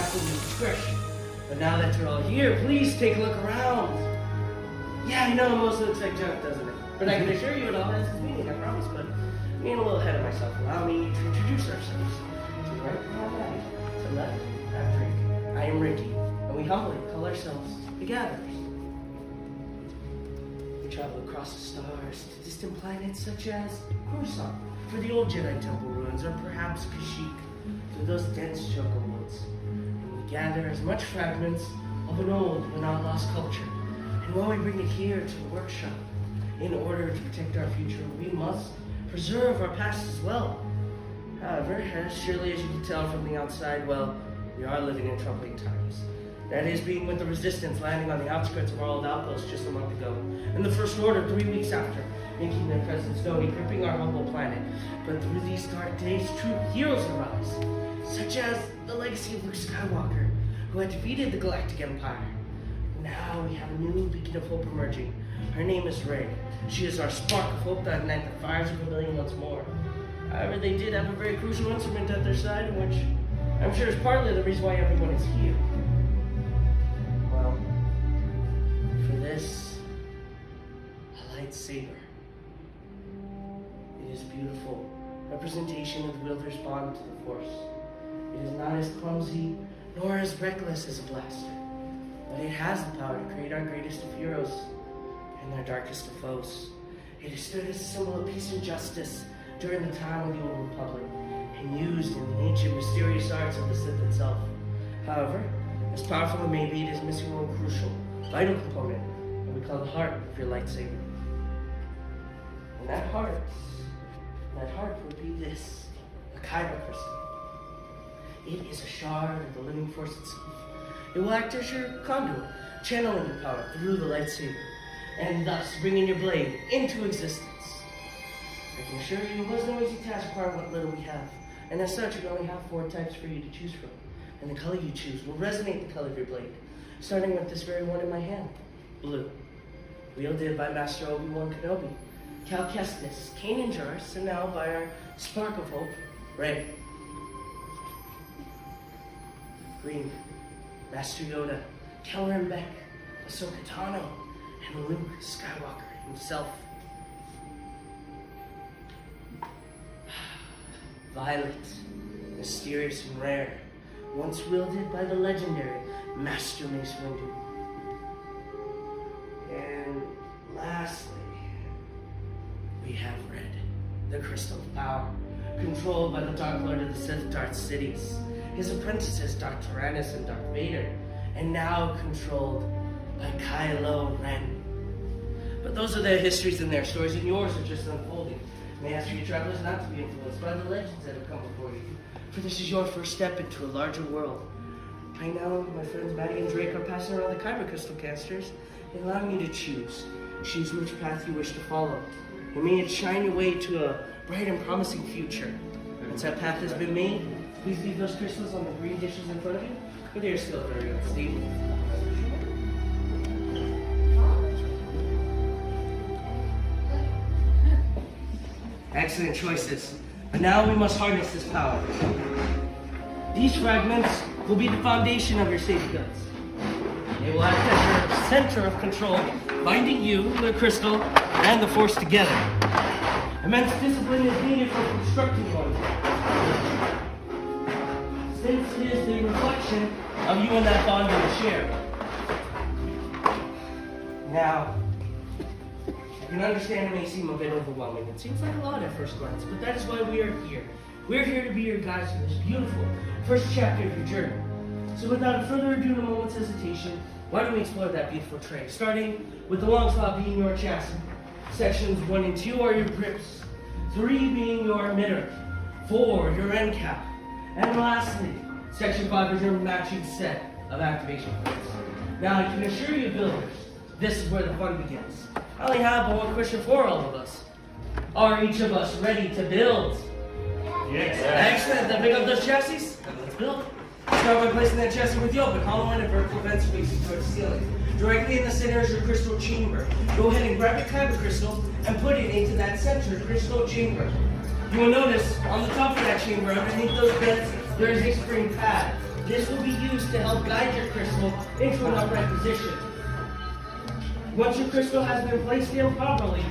absolute discretion. But now that you're all here, please take a look around. Yeah, I know most looks like junk, doesn't it? But I can assure you it all has its meaning, I promise. But I'm getting a little ahead of myself. Allow me to introduce ourselves. To the right, to left, that drink. I am Ricky, and we humbly call ourselves the Gatherers. We travel across the stars to distant planets such as Coruscant, for the old Jedi Temple ruins, or perhaps Kashyyyk, through those dense jungle woods. And we gather as much fragments of an old but not lost culture. And while we bring it here to the workshop, in order to protect our future, we must preserve our past as well. However, as surely as you can tell from the outside, well, we are living in troubling times. That is, being with the Resistance landing on the outskirts of our old outpost just a month ago, and the First Order 3 weeks after, making their presence known, equipping our humble planet. But through these dark days, true heroes arise, such as the legacy of Luke Skywalker, who had defeated the Galactic Empire. Now we have a new beacon of hope emerging. Her name is Rey. She is our spark of hope that ignite the fires of rebellion once more. However, they did have a very crucial instrument at their side, which I'm sure is partly the reason why everyone is here. Well, for this, a lightsaber. It is a beautiful representation of the wielder's bond to the Force. It is not as clumsy nor as reckless as a blaster, but it has the power to create our greatest of heroes and their darkest of foes. It has stood as a symbol of peace and justice during the time of the Old Republic, and used in the ancient mysterious arts of the Sith itself. However, as powerful it may be, it is missing one crucial, vital component that we call the heart of your lightsaber. And that heart would be this, a kyber crystal. It is a shard of the living Force itself. It will act as your conduit, channeling your power through the lightsaber, and thus bringing your blade into existence. I can assure you it was no easy task requiring what little we have, and as such, we only have 4 types for you to choose from, and the color you choose will resonate the color of your blade, starting with this very one in my hand, blue, wielded by Master Obi-Wan Kenobi, Cal Kestis, Kanan Jarrus, and now by our spark of hope, Rey. Green, Master Yoda, Kelleran Beck, Ahsoka Tano, and Luke Skywalker himself. Violet, mysterious and rare, once wielded by the legendary Master Mace Windu. And lastly, we have Red, the crystal of power, controlled by the Dark Lord of the Sith, Darth Sidious, his apprentices, Darth Tyrannus and Darth Vader, and now controlled by Kylo Ren. But those are their histories and their stories, and yours are just unfolding. May I ask you travelers not to be influenced by the legends that have come before you, for this is your first step into a larger world. I know my friends Maddie and Drake are passing around the kyber crystal canisters and allowing you to choose. Choose which path you wish to follow. And may it shine your way to a bright and promising future. Once that path has been made, please leave those crystals on the green dishes in front of you, but they are still very unstable. Excellent choices. But now we must harness this power. These fragments will be the foundation of your safety goods. They will act as your center of control, binding you, the crystal, and the Force together. Immense discipline is needed for constructing one, since it is the reflection of you and that bond you share. Now, I can understand it may seem a bit overwhelming. It seems like a lot at first glance, but that is why we are here. We're here to be your guides through this beautiful first chapter of your journey. So without further ado and a moment's hesitation, why don't we explore that beautiful tray, starting with the long slot being your chassis. Sections 1 and 2 are your grips, 3 being your emitter, 4 your end cap, and lastly, section 5 is your matching set of activation points. Now I can assure you builders, this is where the fun begins. I only have one question for all of us. Are each of us ready to build? Yes. Excellent, then pick up those chassis and let's build. Start by placing that chassis with the open, hollow and vertical vent spaces towards the ceiling. Directly in the center is your crystal chamber. Go ahead and grab your kyber crystal and put it into that center crystal chamber. You will notice on the top of that chamber, underneath those vents, there is a spring pad. This will be used to help guide your crystal into an upright position. Once your crystal has been placed in properly,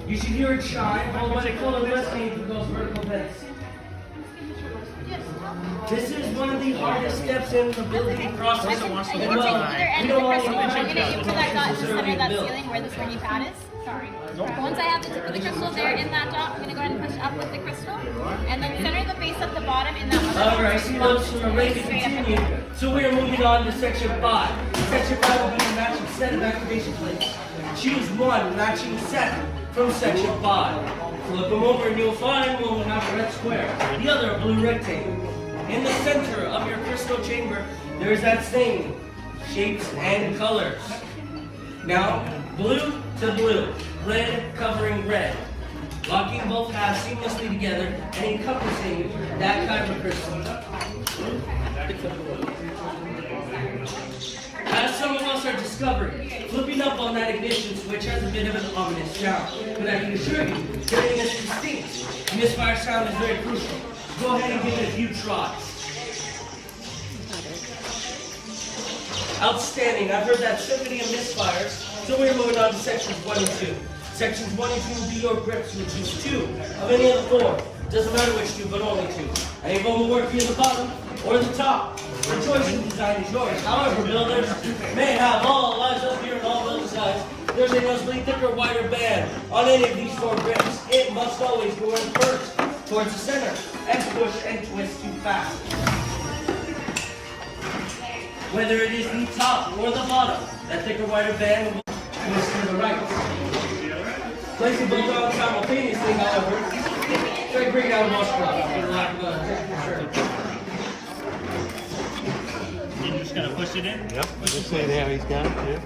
you should hear it shine, followed by the colorless beam through those vertical vents. This is one of the hardest steps in the building process. You can take either end of the crystal. I'm going to aim for that dot in the center of that ceiling where the swingy pad is. Sorry. Once I have the tip of the crystal there in that dot, I'm going to go ahead and push up with the crystal. And then center the base at the bottom in that one. Alright, see those from the ready to continue. So we are moving on to section 5. Section 5 will be a matching set of activation plates. Choose one matching set from section 5. Flip them over and you'll find one will have a red square, the other a blue rectangle. In the center of your crystal chamber, there is that same shapes and colors. Now, blue to blue, red covering red, locking both halves seamlessly together and encompassing that kind of crystal. As some of us are discovering, flipping up on that ignition switch has a bit of an ominous sound, but I can assure you, getting this distinct misfire sound is very crucial. Go ahead and give it a few tries. Outstanding. I've heard that symphony of misfires, so we're moving on to sections 1 and 2. Sections 1 and 2 will be your grips. You'll choose 2 of any of the 4. Doesn't matter which 2, but only 2. Any of them will work via the bottom or the top. The choice of design is yours. However, builders may have all eyes up here and all building sides. There's a noticeably thicker, wider band on any of these 4 grips. It must always go in first towards the center and push and twist too fast. Whether it is the top or the bottom, that thicker, wider band will twist to the right. Placing both on simultaneously, however, try to bring down most problems for the lack of a technical term. You're just going to push it in? Yep, just see how he's going. Yeah.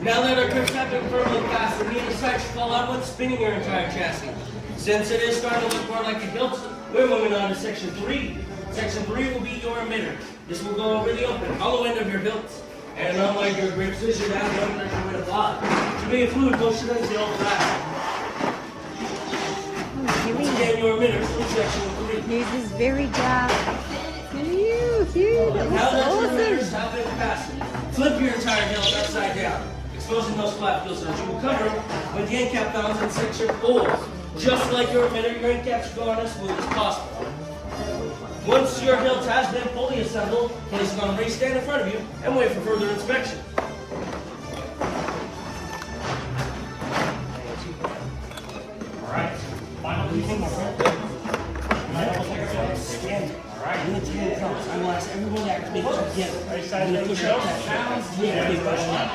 Now that our grips have been firmly fastened, neither side should fall out with spinning your entire chassis. Since it is starting to look more like a hilt, we're moving on to section 3. Section 3 will be your emitter. This will go over the open, hollow end of your hilt. And unlike your grips, this should have no pressure with a block. To be a fluid motion as the old fashioned. Once again, your emitter from section 3. This is very dark. Phew, that Now that your looks emitters awesome. have been fastened, flip your entire hilt upside down, exposing those flat fields so that you will cover them with the end cap valves in section 4. Just like your emitter, your end caps go on as smooth as possible. Once your hilt has been fully assembled, place it on a raised stand in front of you and wait for further inspection. Alright, final piece. Stand. Alright. When the time comes, I will ask everyone to activate together. Side And push up that yeah, big push up.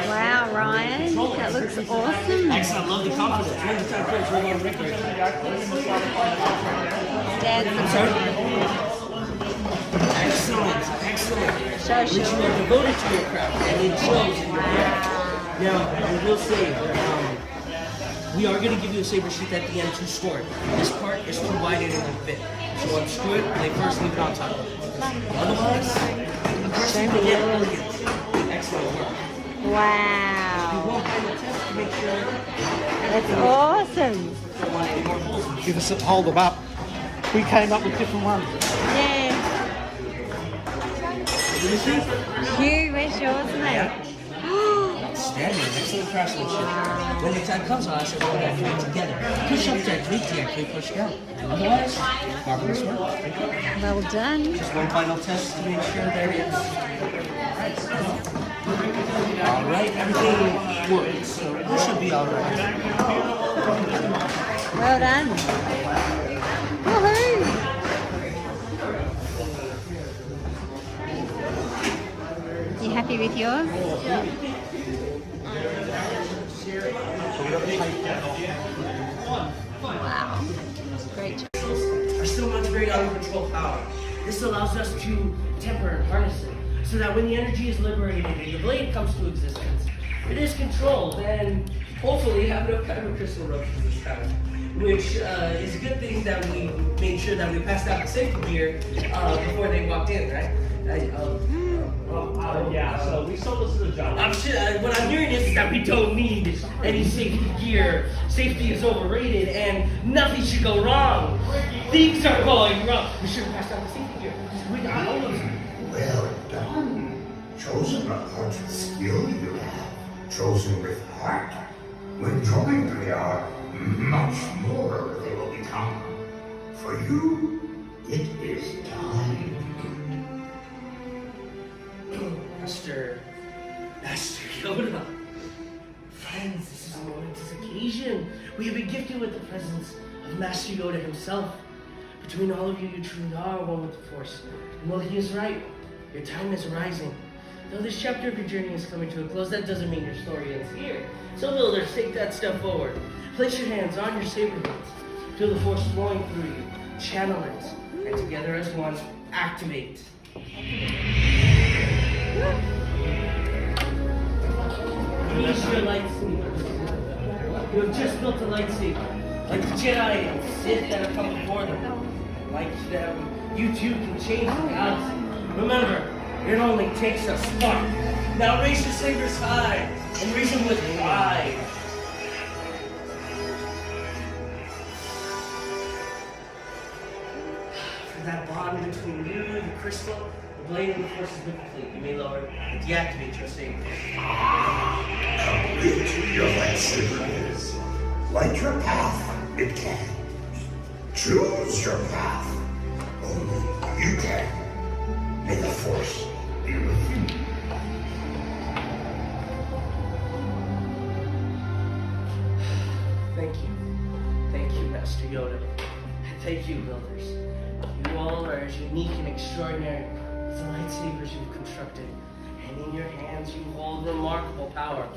Wow, Ryan, that looks awesome. Excellent, love the confidence. When the time comes, we're going to break it. Excellent, excellent. So Which you are devoted to your craft and it shows in your work. Now, I will say, we are going to give you a saber sheath at the end to store it. This part is too wide and it won't fit. So unscrew it and they first leave it on top. Otherwise, the person will get elegant. Excellent work. You wow. won't find the test to make sure That's awesome. there won't be more holes. Give us a hold them up. We came up with different ones. Yeah. Hugh, where's yours, mate? Outstanding, excellent craftsmanship. When the time comes, I'll ask everyone to activate together. Push up to activate, deactivate, push down. Otherwise, marvelous work. Well done. Just one final test to make sure there it is. Alright, everything works, so this should be alright. Well done. Woohoo! You happy with yours? Wow. Great job. Are still much great uncontrolled power. This allows us to temper and harness it, so that when the energy is liberated and your blade comes to existence, it is controlled and hopefully have no kind of crystal eruptions this time. Which is a good thing that we made sure that we passed out the safety gear before they walked in, right? Yeah, so we sold this to the job. What I'm hearing is that we don't need any safety gear. Safety is overrated and nothing should go wrong. Things are going wrong. We should have passed out the safety gear. We got all of them. Well done. Chosen a part of skill you have. Chosen with heart. When joined, they are much more they will become. For you, it is time. Master Yoda. Friends, this is a momentous occasion. We have been gifted with the presence of Master Yoda himself. Between all of you, you truly are one with the Force. And while he is right, your time is rising. Though this chapter of your journey is coming to a close, that doesn't mean your story ends here. So builders, take that step forward. Place your hands on your saber blades. Feel the Force flowing through you. Channel it. And together as one, activate. Release your lightsabers. You have just built a lightsaber. Like the Jedi and Sith that have come before them. Like them, you too can change the galaxy. Remember, it only takes a spark. Now raise your sabers high and raise them with pride. For that bond between you, the crystal, the blade, and the Force has been complete. You may lower and deactivate your sabers. Complete your lightsaber is. Light your path, it can. Choose your path. Only you can. May the Force be with you. Thank you, Master Yoda. And thank you, builders. You all are as unique and extraordinary as the lightsabers you've constructed. And in your hands you hold remarkable power.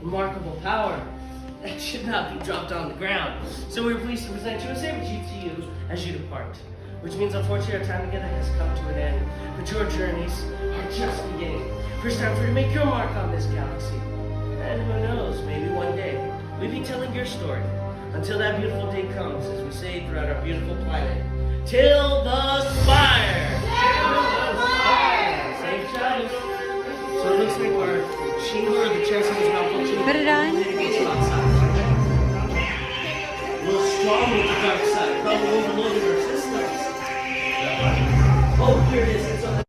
Remarkable power that should not be dropped on the ground. So we're pleased to present you a saber chief to you as you depart. Which means unfortunately our time together has come to an end. But your journeys are just beginning. First time for you to make your mark on this galaxy. And who knows, maybe one day we'll be telling your story. Until that beautiful day comes, as we say throughout our beautiful planet. Till the spire! Till the spire! Safe travels. So it looks like our chamber, the chancellor is malfunctioning. Put it on. Litigation outside. A little strong with the dark side. Probably overloaded our systems. Oh, here it is. It's on the